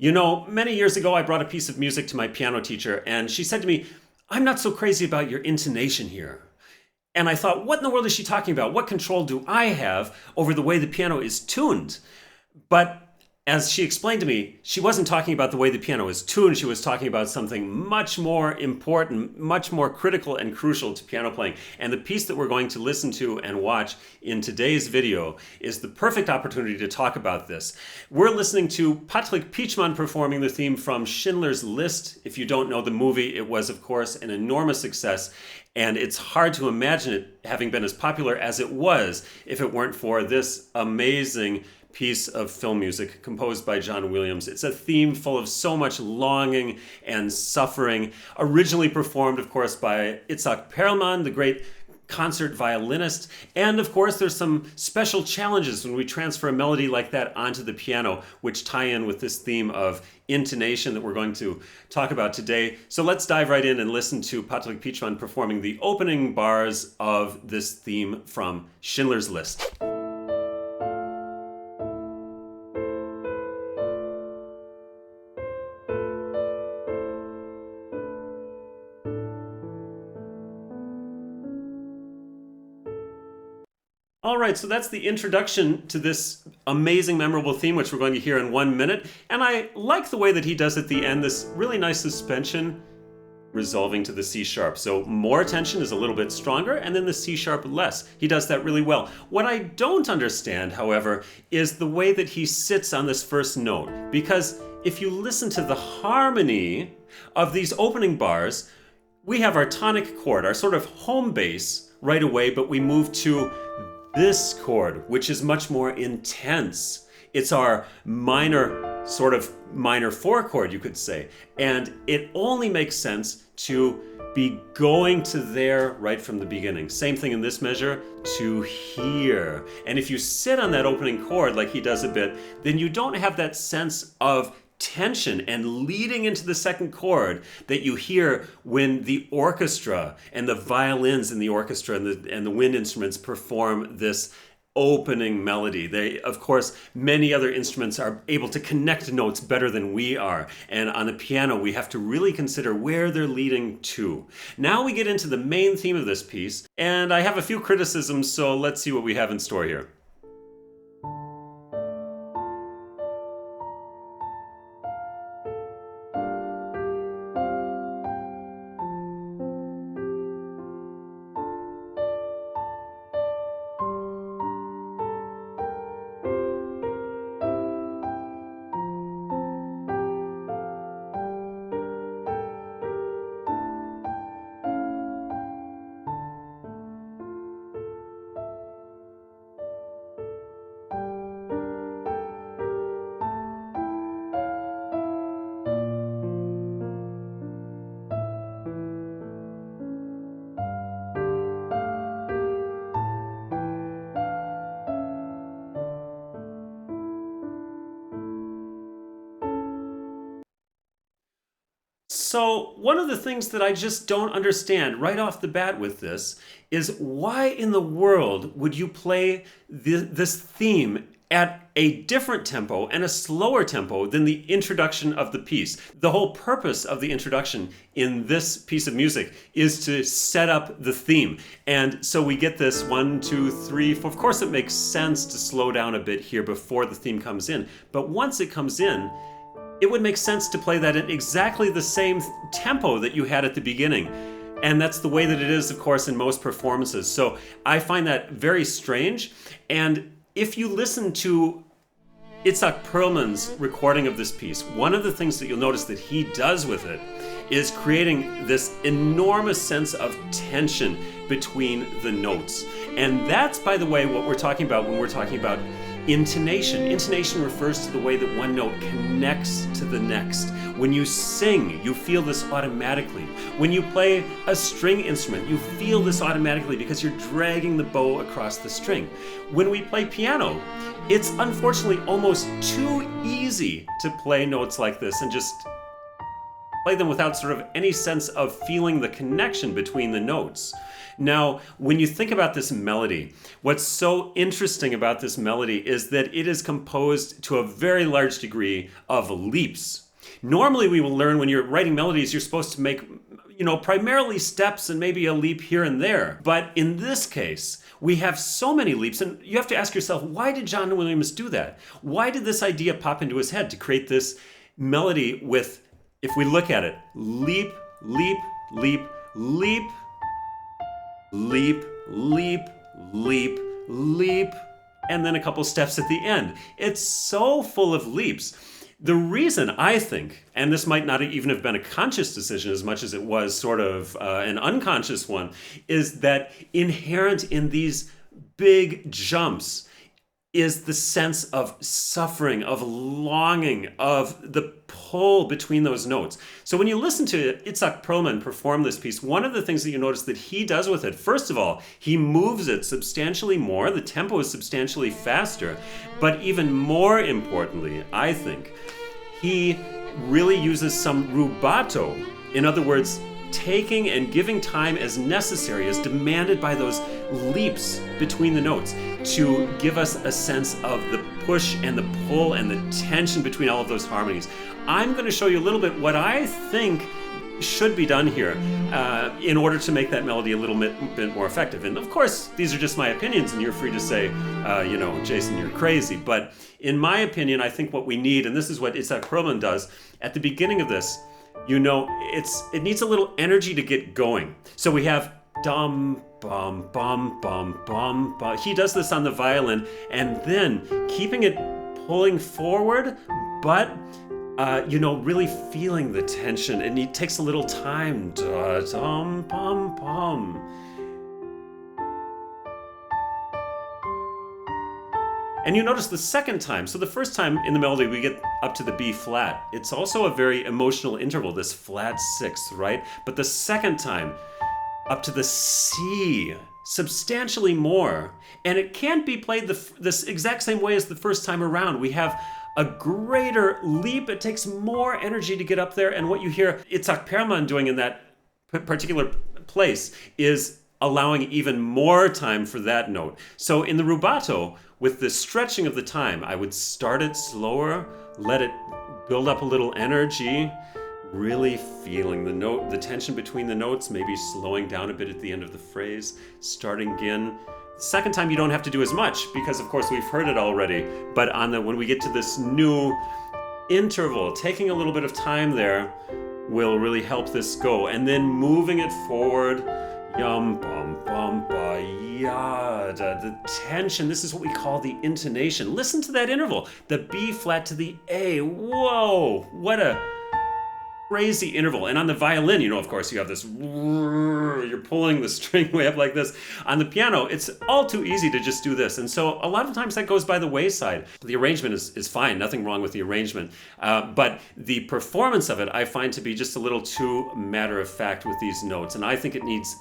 You know, many years ago, I brought a piece of music to my piano teacher, and she said to me, "I'm not so crazy about your intonation here." And I thought, what in the world is she talking about? What control do I have over the way the piano is tuned? But as she explained to me, she wasn't talking about the way the piano is tuned. She was talking about something much more important, much more critical and crucial to piano playing. And the piece that we're going to listen to and watch in today's video is the perfect opportunity to talk about this. We're listening to Patrik Pietschmann performing the theme from Schindler's List. If you don't know the movie, it was, of course, an enormous success. And it's hard to imagine it having been as popular as it was if it weren't for this amazing piece of film music composed by John Williams. It's a theme full of so much longing and suffering, originally performed, of course, by Itzhak Perlman, the great concert violinist. And of course, there's some special challenges when we transfer a melody like that onto the piano, which tie in with this theme of intonation that we're going to talk about today. So let's dive right in and listen to Patrik Pietschmann performing the opening bars of this theme from Schindler's List. All right, so that's the introduction to this amazing, memorable theme, which we're going to hear in 1 minute. And I like the way that he does at the end, this really nice suspension resolving to the C sharp. So more tension is a little bit stronger, and then the C sharp less. He does that really well. What I don't understand, however, is the way that he sits on this first note. Because if you listen to the harmony of these opening bars, we have our tonic chord, our sort of home base right away, but we move to this chord, which is much more intense. It's our minor, sort of minor 4 chord, you could say. And it only makes sense to be going to there right from the beginning. Same thing in this measure, to here. And if you sit on that opening chord like he does a bit, then you don't have that sense of tension and leading into the second chord that you hear when the orchestra and the violins in the orchestra and the wind instruments perform this opening melody. They, of course, many other instruments are able to connect notes better than we are. And on the piano, we have to really consider where they're leading to. Now we get into the main theme of this piece, and I have a few criticisms, so let's see what we have in store here. So one of the things that I just don't understand right off the bat with this is why in the world would you play this theme at a different tempo and a slower tempo than the introduction of the piece? The whole purpose of the introduction in this piece of music is to set up the theme. And so we get this 1, 2, 3, 4. Of course, it makes sense to slow down a bit here before the theme comes in. But once it comes in, it would make sense to play that at exactly the same tempo that you had at the beginning. And that's the way that it is, of course, in most performances. So I find that very strange. And if you listen to Itzhak Perlman's recording of this piece, one of the things that you'll notice that he does with it is creating this enormous sense of tension between the notes. And that's, by the way, what we're talking about when we're talking about intonation. Intonation refers to the way that one note connects to the next. When you sing, you feel this automatically. When you play a string instrument, you feel this automatically because you're dragging the bow across the string. When we play piano, it's unfortunately almost too easy to play notes like this and just play them without sort of any sense of feeling the connection between the notes. Now, when you think about this melody, what's so interesting about this melody is that it is composed to a very large degree of leaps. Normally, we will learn when you're writing melodies, you're supposed to make, primarily steps and maybe a leap here and there. But in this case, we have so many leaps, and you have to ask yourself, why did John Williams do that? Why did this idea pop into his head to create this melody with, if we look at it, leap, leap, leap, leap, leap, leap, leap, leap, and then a couple steps at the end. It's so full of leaps. The reason I think, and this might not even have been a conscious decision as much as it was sort of an unconscious one, is that inherent in these big jumps is the sense of suffering, of longing, of the pull between those notes. So when you listen to Itzhak Perlman perform this piece, one of the things that you notice that he does with it, first of all, he moves it substantially more. The tempo is substantially faster. But even more importantly, I think, he really uses some rubato. In other words, taking and giving time as necessary, as demanded by those leaps between the notes, to give us a sense of the push and the pull and the tension between all of those harmonies. I'm going to show you a little bit what I think should be done here in order to make that melody a little bit more effective. And of course, these are just my opinions, and you're free to say, Jason, you're crazy. But in my opinion, I think what we need, and this is what Itzhak Perlman does, at the beginning of this, it needs a little energy to get going. So we have dum, bum, bum, bum, bum, bum. He does this on the violin, and then keeping it pulling forward, but really feeling the tension. And it takes a little time. Dum, bum, bum. And you notice the second time, so the first time in the melody we get up to the B flat. It's also a very emotional interval, this flat sixth, right? But the second time, up to the C, substantially more. And it can't be played this exact same way as the first time around. We have a greater leap. It takes more energy to get up there. And what you hear Itzhak Perlman doing in that particular place is allowing even more time for that note. So in the rubato, with the stretching of the time, I would start it slower, let it build up a little energy, really feeling the note, the tension between the notes, maybe slowing down a bit at the end of the phrase, starting again. The second time you don't have to do as much because of course we've heard it already, but when we get to this new interval, taking a little bit of time there will really help this go. And then moving it forward, yum, bum, bum, ba, yada. The tension, this is what we call the intonation. Listen to that interval, the B flat to the A. Whoa, what a crazy interval. And on the violin, of course, you have this, you're pulling the string way up like this. On the piano, it's all too easy to just do this. And so a lot of times that goes by the wayside. The arrangement is fine, nothing wrong with the arrangement. But the performance of it, I find to be just a little too matter of fact with these notes. And I think it needs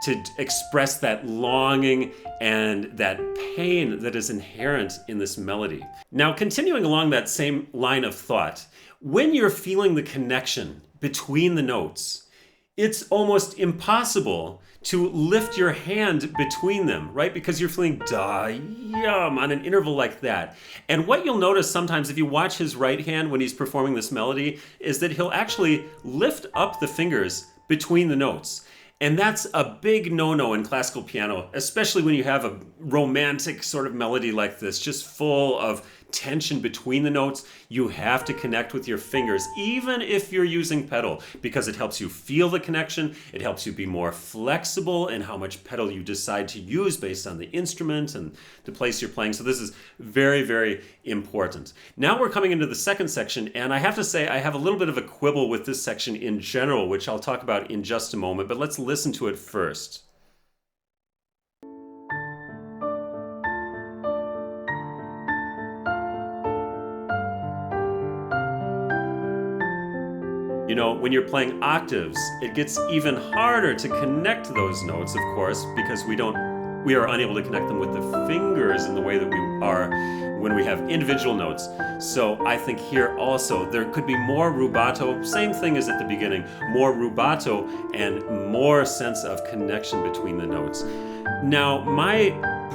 to express that longing and that pain that is inherent in this melody. Now, continuing along that same line of thought, when you're feeling the connection between the notes, it's almost impossible to lift your hand between them, right? Because you're feeling da-yum on an interval like that. And what you'll notice sometimes if you watch his right hand when he's performing this melody is that he'll actually lift up the fingers between the notes. And that's a big no-no in classical piano, especially when you have a romantic sort of melody like this, just full of tension between the notes. You have to connect with your fingers, even if you're using pedal, because it helps you feel the connection. It helps you be more flexible in how much pedal you decide to use based on the instrument and the place you're playing. So this is very, very important. Now we're coming into the second section, and I have to say I have a little bit of a quibble with this section in general, which I'll talk about in just a moment, but let's listen to it first. When you're playing octaves, it gets even harder to connect those notes, of course, because we are unable to connect them with the fingers in the way that we are when we have individual notes. So I think here also there could be more rubato, same thing as at the beginning, more rubato and more sense of connection between the notes. Now, my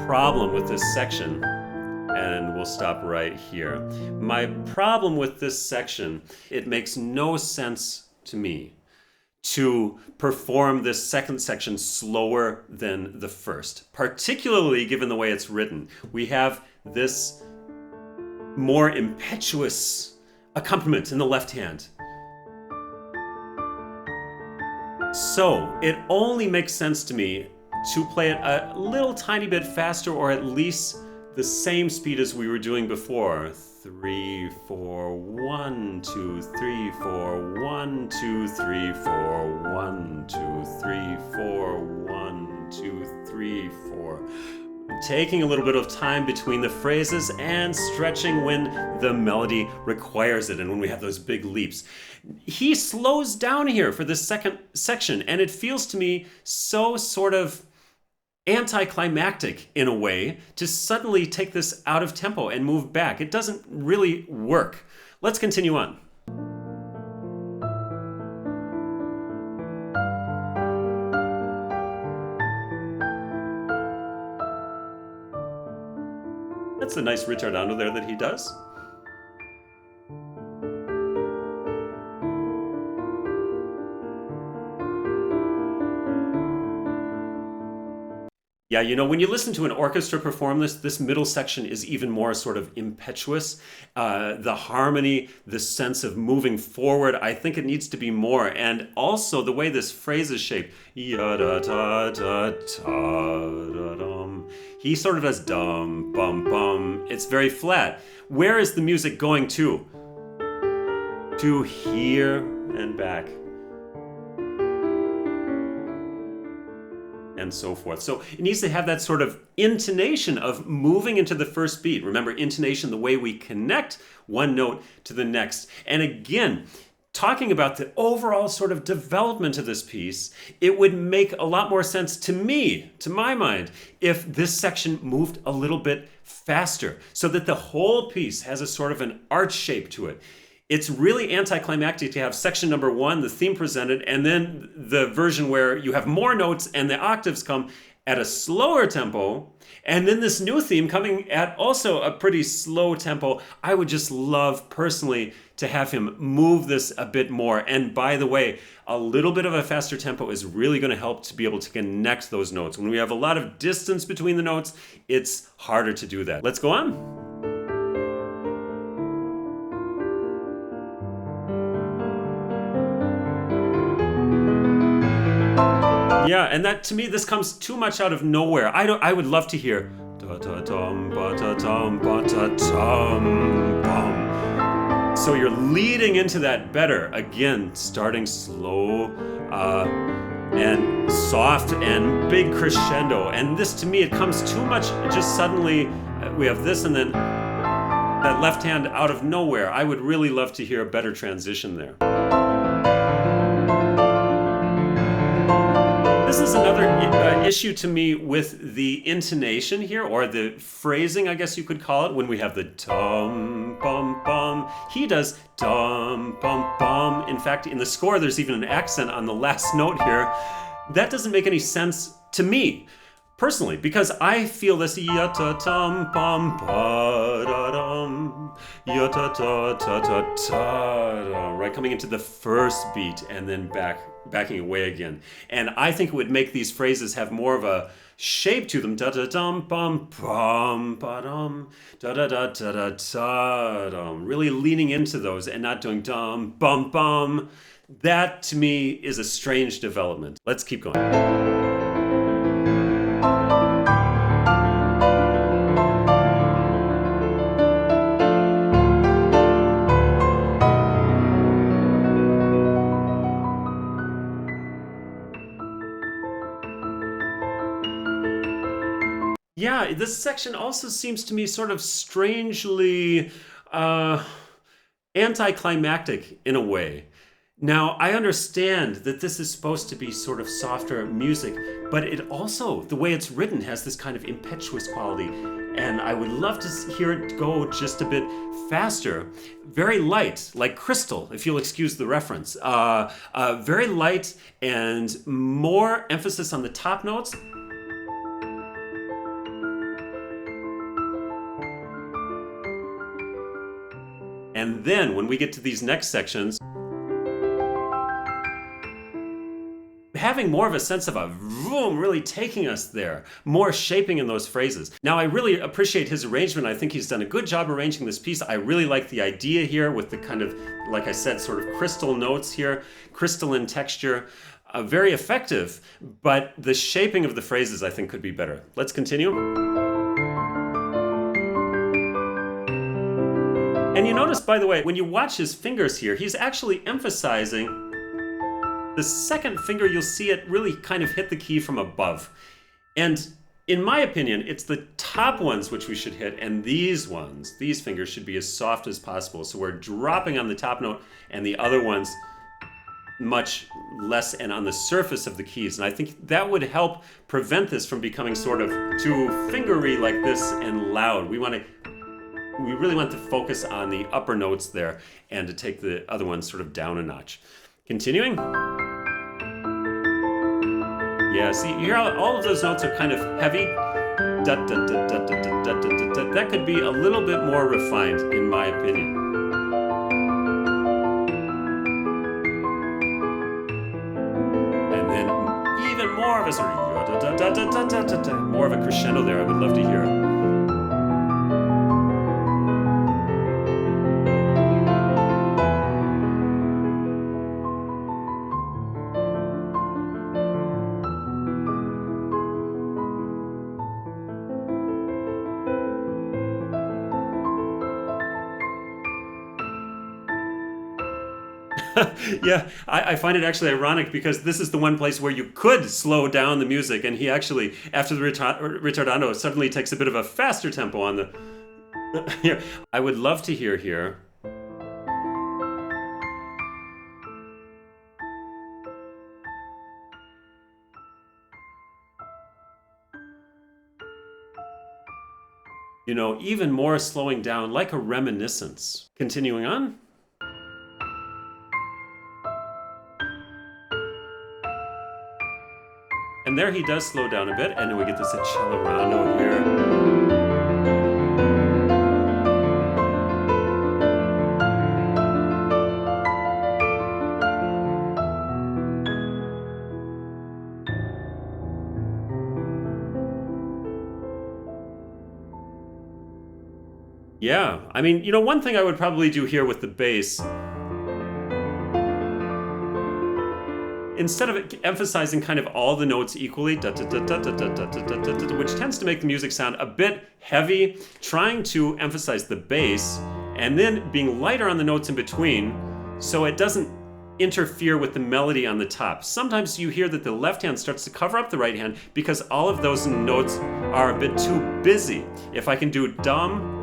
problem with this section, and we'll stop right here. My problem with this section, it makes no sense to me to perform this second section slower than the first, particularly given the way it's written. We have this more impetuous accompaniment in the left hand. So it only makes sense to me to play it a little tiny bit faster, or at least the same speed as we were doing before. 3, 4, 1, 2, 3, 4, 1, 2, 3, 4, 1, 2, 3, 4, 1, 2, 3, 4. Taking a little bit of time between the phrases and stretching when the melody requires it and when we have those big leaps. He slows down here for this second section, and it feels to me so sort of anticlimactic in a way to suddenly take this out of tempo and move back. It doesn't really work. Let's continue on. That's a nice ritardando there that he does. Yeah, you know, when you listen to an orchestra perform this middle section is even more sort of impetuous. The harmony, the sense of moving forward, I think it needs to be more. And also the way this phrase is shaped. Ya-da-da-da-da-da-dum. He sort of does dum, bum, bum. It's very flat. Where is the music going to? To here and back. And so forth. So it needs to have that sort of intonation of moving into the first beat. Remember, intonation, the way we connect one note to the next. And again, talking about the overall sort of development of this piece, it would make a lot more sense to me, to my mind, if this section moved a little bit faster so that the whole piece has a sort of an arch shape to it. It's really anticlimactic to have section number 1, the theme presented, and then the version where you have more notes and the octaves come at a slower tempo, and then this new theme coming at also a pretty slow tempo. I would just love personally to have him move this a bit more. And by the way, a little bit of a faster tempo is really going to help to be able to connect those notes. When we have a lot of distance between the notes, it's harder to do that. Let's go on. Yeah, and that to me, this comes too much out of nowhere. I would love to hear da da dum ba da dum ba da dum bum. So you're leading into that better. Again, starting slow and soft and big crescendo. And this to me, it comes too much. Just suddenly we have this and then that left hand out of nowhere. I would really love to hear a better transition there. This is another issue to me with the intonation here, or the phrasing, I guess you could call it, when we have the dum bum bum. He does dum bum bum. In fact, in the score, there's even an accent on the last note here. That doesn't make any sense to me, personally, because I feel this ya-ta-tum bum ba-da-dum, ya-ta-ta-ta-ta-ta, right, coming into the first beat and then backing away again. And I think it would make these phrases have more of a shape to them. Da-da-dum bum bum ba-dum, da-da-da-da-da-da-dum. Really leaning into those and not doing dum bum bum. That to me is a strange development. Let's keep going. Yeah, this section also seems to me sort of strangely anticlimactic in a way. Now, I understand that this is supposed to be sort of softer music, but it also, the way it's written, has this kind of impetuous quality. And I would love to hear it go just a bit faster. Very light, like crystal, if you'll excuse the reference. Very light and more emphasis on the top notes. And then when we get to these next sections, having more of a sense of a vroom really taking us there, more shaping in those phrases. Now, I really appreciate his arrangement. I think he's done a good job arranging this piece. I really like the idea here with the kind of, like I said, sort of crystal notes here, crystalline texture. Very effective, but the shaping of the phrases I think could be better. Let's continue. And you notice, by the way, when you watch his fingers here, he's actually emphasizing the second finger. You'll see it really kind of hit the key from above. And in my opinion, it's the top ones which we should hit, and these ones, these fingers should be as soft as possible. So we're dropping on the top note, and the other ones much less and on the surface of the keys. And I think that would help prevent this from becoming sort of too fingery like this and loud. We really want to focus on the upper notes there and to take the other ones sort of down a notch. Continuing. Yeah, see, you hear how all of those notes are kind of heavy. That could be a little bit more refined, in my opinion. And then even more of a sort of more of a crescendo there. I would love to hear it. Yeah, I find it actually ironic because this is the one place where you could slow down the music, and he actually, after the ritardando, suddenly takes a bit of a faster tempo on the... Here, I would love to hear here. You know, even more slowing down, like a reminiscence. Continuing on. And there he does slow down a bit, and then we get this accelerando here. Yeah, I mean, you know, one thing I would probably do here with the bass, instead of emphasizing kind of all the notes equally, which tends to make the music sound a bit heavy, trying to emphasize the bass and then being lighter on the notes in between so it doesn't interfere with the melody on the top. Sometimes you hear that the left hand starts to cover up the right hand because all of those notes are a bit too busy. If I can do dum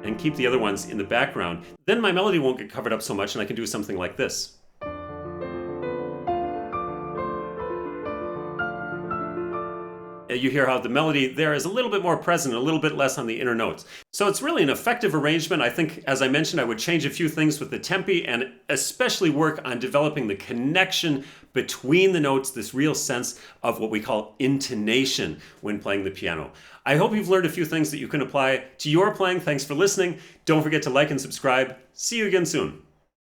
and keep the other ones in the background, then my melody won't get covered up so much and I can do something like this. You hear how the melody there is a little bit more present, a little bit less on the inner notes. So it's really an effective arrangement. I think, as I mentioned, I would change a few things with the tempi and especially work on developing the connection between the notes, this real sense of what we call intonation when playing the piano. I hope you've learned a few things that you can apply to your playing. Thanks for listening. Don't forget to like and subscribe. See you again soon.